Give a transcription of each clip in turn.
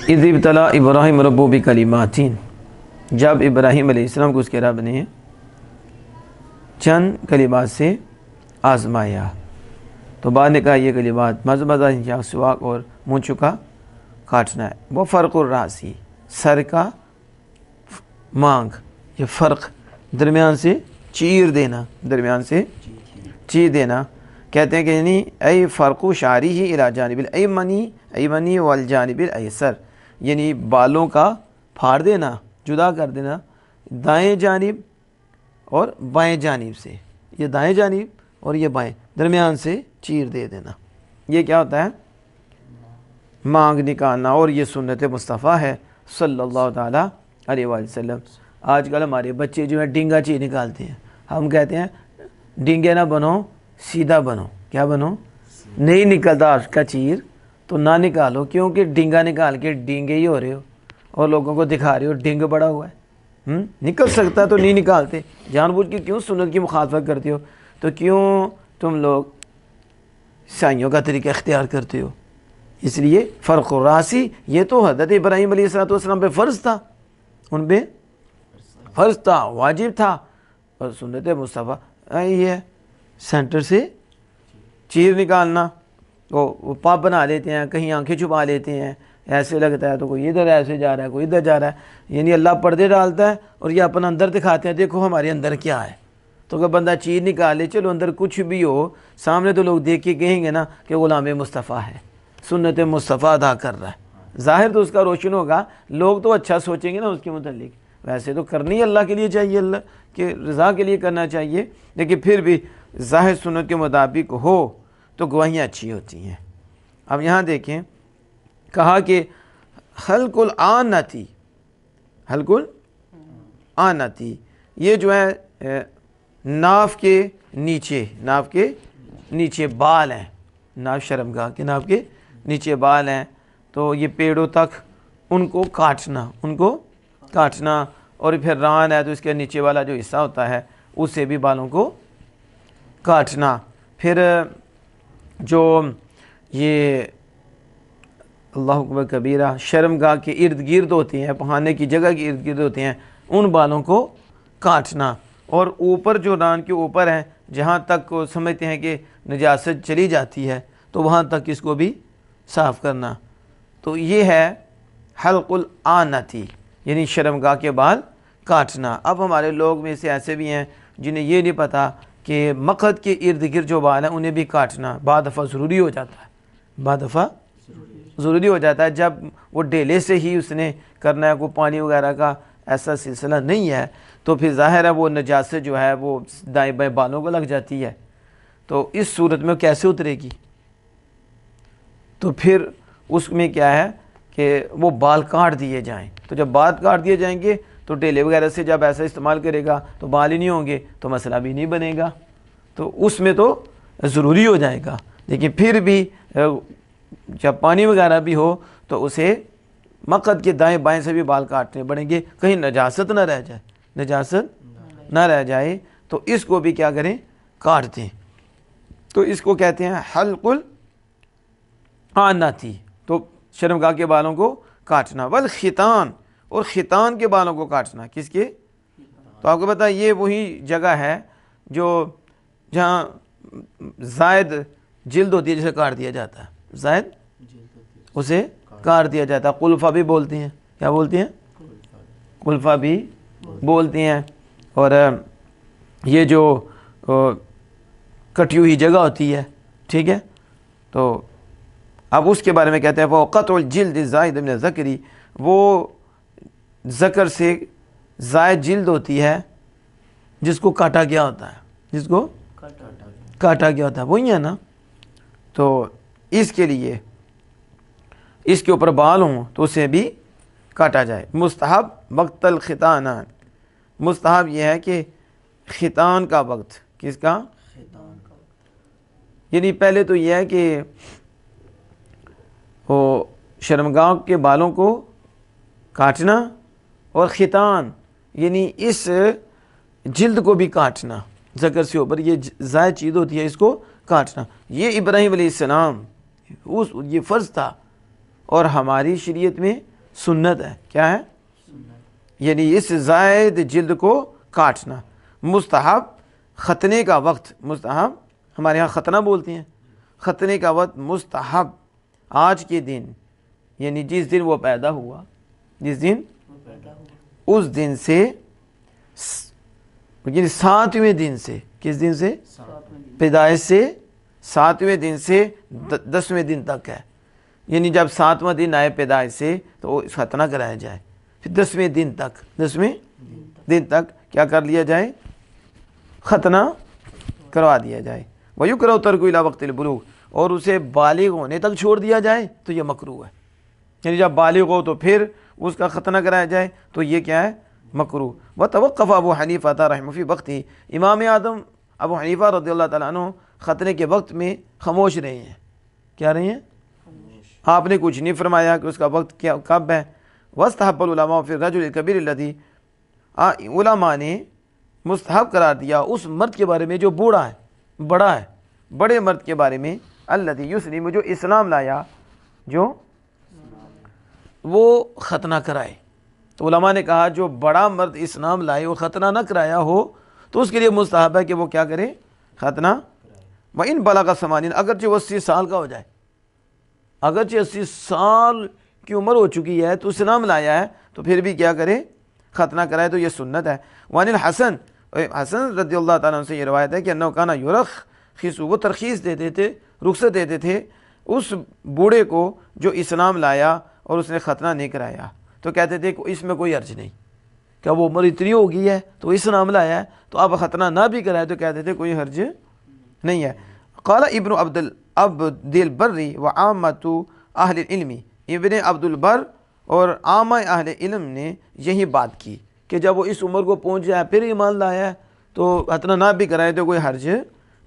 اذ ابتلا ابراہیم ربہ بکلماتین، جب ابراہیم علیہ السلام کو اس کے رب نے چند کلمات سے آزمایا، تو بعد نے کہا یہ کلمات مضمضہ سواک اور منہ چکا کاٹنا ہے۔ وہ فرق الراسی، سر کا مانگ، یہ فرق درمیان سے چیر دینا، درمیان سے چیر دینا، کہتے ہیں کہ یعنی ای فرق شعری ہی الی جانب الایمنی والجانب الایسر، یعنی بالوں کا پھاڑ دینا، جدا کر دینا دائیں جانب اور بائیں جانب سے، یہ دائیں جانب اور یہ بائیں، درمیان سے چیر دے دینا، یہ کیا ہوتا ہے؟ مانگ نکالنا، اور یہ سنت مصطفیٰ ہے صلی اللہ تعالیٰ علیہ وآلہ وسلم۔ آج کل ہمارے بچے جو ہیں ڈینگا چیر نکالتے ہیں، ہم کہتے ہیں ڈینگے نہ بنو سیدھا بنو، کیا بنو؟ نہیں نکلتا آپ کا چیر تو نہ نکالو، کیونکہ ڈینگا نکال کے ڈینگے ہی ہو رہے ہو اور لوگوں کو دکھا رہے ہو ڈینگ بڑا ہوا ہے۔ نکل سکتا تو نہیں نکالتے، جان بوجھ کے کیوں سنت کی مخالفت کرتے ہو؟ تو کیوں تم لوگ عیسائیوں کا طریقہ اختیار کرتے ہو؟ اس لیے فرق الراسی یہ تو حضرت ابراہیم علیہ السلام پہ فرض تھا، ان پہ فرض تھا، واجب تھا، اور سنت مصطفیٰ یہ ہے سینٹر سے چیر نکالنا۔ وہ پاپ بنا لیتے ہیں، کہیں آنکھیں چھپا لیتے ہیں، ایسے لگتا ہے تو کوئی ادھر ایسے جا رہا ہے، کوئی ادھر جا رہا ہے، یعنی اللہ پردے ڈالتا ہے اور یہ اپنا اندر دکھاتے ہیں، دیکھو ہمارے اندر کیا ہے۔ تو اگر بندہ چیر نکالے، چلو اندر کچھ بھی ہو، سامنے تو لوگ دیکھ کے کہیں گے نا کہ غلام مصطفیٰ ہے، سنت مصطفیٰ ادا کر رہا ہے، ظاہر تو اس کا روشن ہوگا، لوگ تو اچھا سوچیں گے نا اس کے متعلق، ویسے تو کرنی اللہ کے لیے چاہیے، اللہ کے رضا کے لیے کرنا چاہیے، لیکن پھر بھی ظاہر سنت کے مطابق ہو تو گواہیاں اچھی ہوتی ہیں۔ اب یہاں دیکھیں، کہا کہ حلق العنتی، حلق العنتی یہ جو ہے ناف کے نیچے، ناف کے نیچے بال ہیں، ناف شرمگاہ کے ناف کے نیچے بال ہیں، تو یہ پیڑوں تک ان کو کاٹنا، ان کو کاٹنا، اور پھر ران ہے تو اس کے نیچے والا جو حصہ ہوتا ہے اس سے بھی بالوں کو کاٹنا۔ پھر جو یہ اللہ اکبر کبیرہ شرمگاہ کے ارد گرد ہوتے ہیں، پہانے کی جگہ کے ارد گرد ہوتے ہیں، ان بالوں کو کاٹنا، اور اوپر جو ران کے اوپر ہیں جہاں تک سمجھتے ہیں کہ نجاست چلی جاتی ہے تو وہاں تک اس کو بھی صاف کرنا۔ تو یہ ہے حلق العنتی، یعنی شرمگاہ کے بال کاٹنا۔ اب ہمارے لوگ میں سے ایسے بھی ہیں جنہیں یہ نہیں پتہ کہ مقعد کے ارد گرد جو بال ہیں انہیں بھی کاٹنا بعض دفعہ ضروری ہو جاتا ہے، بعض دفعہ ضروری ہو جاتا ہے، جب وہ ڈیلے سے ہی اس نے کرنا ہے، کوئی پانی وغیرہ کا ایسا سلسلہ نہیں ہے، تو پھر ظاہر ہے وہ نجاست جو ہے وہ دائیں بائیں بالوں کو لگ جاتی ہے، تو اس صورت میں کیسے اترے گی؟ تو پھر اس میں کیا ہے کہ وہ بال کاٹ دیے جائیں، تو جب بال کاٹ دیے جائیں گے تو ڈیلے وغیرہ سے جب ایسا استعمال کرے گا تو بال ہی نہیں ہوں گے تو مسئلہ بھی نہیں بنے گا، تو اس میں تو ضروری ہو جائے گا۔ لیکن پھر بھی جب پانی وغیرہ بھی ہو تو اسے مقعد کے دائیں بائیں سے بھی بال کاٹنے پڑیں گے، کہیں نجاست نہ رہ جائے، نجاست نہ رہ جائے، تو اس کو بھی کیا کریں؟ کاٹ دیں۔ تو اس کو کہتے ہیں حلق العنتی، تو شرمگاہ کے بالوں کو کاٹنا۔ والختان، اور ختان کے بالوں کو کاٹنا، کس کے؟ تو آپ کو پتہ ہے یہ وہی جگہ ہے جو جہاں زائد جلد ہوتی ہے جسے کاٹ دیا جاتا ہے، زائد اسے کاٹ دیا جاتا ہے، قلفہ بھی بولتے ہیں، کیا بولتے ہیں؟ قلفہ بھی بولتے ہیں۔ اور یہ جو کٹی ہوئی جگہ ہوتی ہے، ٹھیک ہے، تو اب اس کے بارے میں کہتے ہیں وہ قطع الجلد الزائد من الذکری، وہ ذکر سے زائد جلد ہوتی ہے جس کو کاٹا گیا ہوتا ہے، جس کو کاٹا گیا ہوتا ہے، وہی ہے نا، تو اس کے لیے اس کے اوپر بال ہوں تو اسے بھی کاٹا جائے۔ مستحب وقت الختانان، مستحب یہ ہے کہ ختان کا وقت، کس کا؟ یعنی پہلے تو یہ ہے کہ وہ شرمگاہ کے بالوں کو کاٹنا، اور ختان یعنی اس جلد کو بھی کاٹنا، ذکر سے اوپر یہ زائد چیز ہوتی ہے اس کو کاٹنا، یہ ابراہیم علیہ السلام یہ فرض تھا، اور ہماری شریعت میں سنت ہے. کیا ہے؟ یعنی اس زائد جلد کو کاٹنا. مستحب ختنے کا وقت، مستحب ہمارے ہاں ختنہ بولتے ہیں، ختنے کا وقت مستحب آج کے دن، یعنی جس دن وہ پیدا ہوا، جس دن اس دن سے یعنی 7ویں دن سے، کس دن سے؟ پیدائش سے 7ویں دن سے 10ویں دن تک ہے. یعنی جب 7واں دن آئے پیدائش سے تو ختنہ کرایا جائے. پھر 10ویں دن تک کیا کر لیا جائے؟ ختنہ کروا دیا جائے. وَيُكْرَهُ تَرْكُ إِلَىٰ وَقْتِ الْبُلُوغِ، اور اسے بالغ ہونے تک چھوڑ دیا جائے تو یہ مکروہ ہے. یعنی جب بالغ ہو تو پھر اس کا ختنہ کرایا جائے تو یہ کیا ہے؟ مکروہ. وَتَوَقَّفَ أَبُو حَنِيفَةَ رَحِمَهُ فِي وَقْتِهِ، امام اعظم ابو حنیفہ رضی اللہ تعالیٰ عنہ ختنے کے وقت میں خاموش رہے ہیں. کیا رہے ہیں؟ آپ نے کچھ نہیں فرمایا کہ اس کا وقت کیا کب ہے. وَاسْتَحَبَّ الْعُلَمَاءُ فِي الرَّجُلِ الْكَبِيرِ الَّذِي، علماء نے مستحب قرار دیا اس مرد کے بارے میں جو بوڑھا ہے، بڑا ہے، بڑے مرد کے بارے میں، الذی یسلم، جو اسلام لایا، جو وہ ختنہ کرائے. تو علماء نے کہا جو بڑا مرد اسلام لائے وہ ختنہ نہ کرایا ہو تو اس کے لیے مستحب ہے کہ وہ کیا کرے؟ ختنہ. وَإِن بَلَغَ 80، اگرچہ وہ 80 سال کا ہو جائے، اگرچہ 80 سال کی عمر ہو چکی ہے تو اسلام لایا ہے تو پھر بھی کیا کرے؟ ختنہ کرائے. تو یہ سنت ہے. وَعَنِ الْحَسَنِ، حسن رضی اللہ تعالیٰ عنہ سے یہ روایت ہے کہ انہ کان یرخص، وہ ترخیص دیتے تھے، رخصت دیتے تھے اس بوڑھے کو جو اسلام لایا اور اس نے ختنہ نہیں کرایا. تو کہتے تھے کہ اس میں کوئی حرج نہیں، کیا وہ عمر اتنی ہو گئی ہے تو اسلام لایا ہے تو اب ختنہ نہ بھی کرائے تو کہتے تھے کوئی حرج نہیں ہے. قال ابن عبد البر وعامۃ اہل العلم، ابن عبد البر اور عامہ اہل علم نے یہی بات کی کہ جب وہ اس عمر کو پہنچ جائے پھر ایمان لایا ہے تو ختنہ نہ بھی کرائے تو کوئی حرج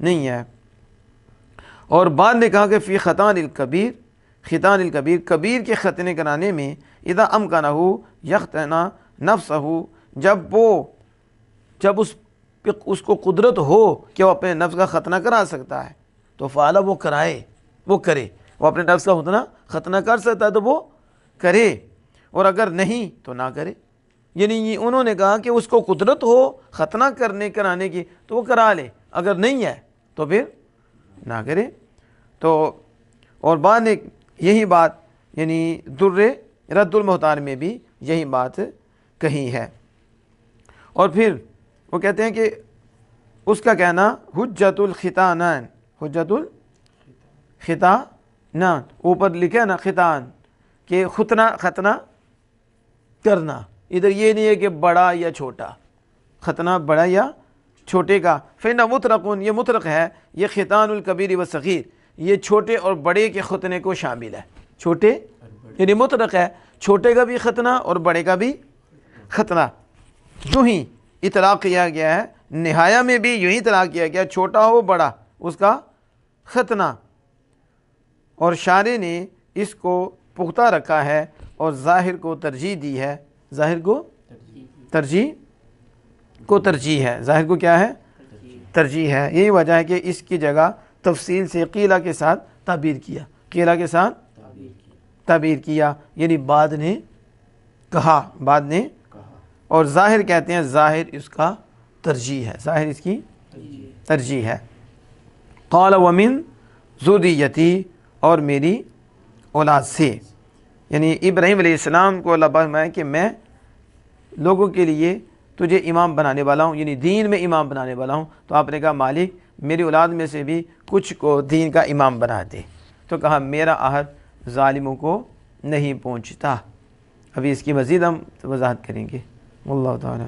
نہیں ہے. اور بعد نے کہا کہ فی ختان الکبیر، ختان الکبیر، کبیر کے ختنے کرانے میں، اذا امکنہ یختنا نفسہ، جب اس کو قدرت ہو کہ وہ اپنے نفس کا ختنہ کرا سکتا ہے تو فعلا وہ کرائے، وہ کرے. وہ اپنے نفس کا ختنہ کر سکتا ہے تو وہ کرے، اور اگر نہیں تو نہ کرے. یعنی انہوں نے کہا کہ اس کو قدرت ہو ختنہ کرانے کی تو وہ کرا لے، اگر نہیں ہے تو پھر نہ کرے. تو اور بعد نے یہی بات یعنی در رد المحتار میں بھی یہی بات کہی ہے. اور پھر وہ کہتے ہیں کہ اس کا کہنا حجت الختانان، حجت الختانان، اوپر لکھے نا ختان، کہ ختنہ کرنا. ادھر یہ نہیں ہے کہ بڑا یا چھوٹا، ختنہ بڑا یا چھوٹے کا. فإنہ مطلق، یہ مطلق ہے، یہ ختان الکبیر والصغیر، یہ چھوٹے اور بڑے کے ختنے کو شامل ہے. چھوٹے یعنی مطلق ہے، چھوٹے کا بھی ختنہ اور بڑے کا بھی ختنہ. یوں ہی اطلاق کیا گیا ہے، نہایہ میں بھی یوں ہی اطلاق کیا گیا، چھوٹا ہو بڑا اس کا ختنہ. اور شارع نے اس کو پختہ رکھا ہے اور ظاہر کو ترجیح دی ہے. ظاہر کو ترجیح ہے. ظاہر کو کیا ہے؟ ترجیح ہے. یہی وجہ ہے کہ اس کی جگہ تفصیل سے قیلہ کے ساتھ تعبیر کیا، قیلہ کے ساتھ تعبیر کیا، یعنی بعد نے کہا، اور ظاہر کہتے ہیں ظاہر اس کا ترجیح ہے، ظاہر اس کی ترجیح ہے. قال ومن ذریتی، اور میری اولاد سے، یعنی ابراہیم علیہ السلام کو اللہ فرمایا کہ میں لوگوں کے لیے تجھے امام بنانے والا ہوں، یعنی دین میں امام بنانے والا ہوں. تو آپ نے کہا مالک میری اولاد میں سے بھی کچھ کو دین کا امام بنا دے. تو کہا میرا عہد ظالموں کو نہیں پہنچتا. ابھی اس کی مزید ہم وضاحت کریں گے. واللہ تعالی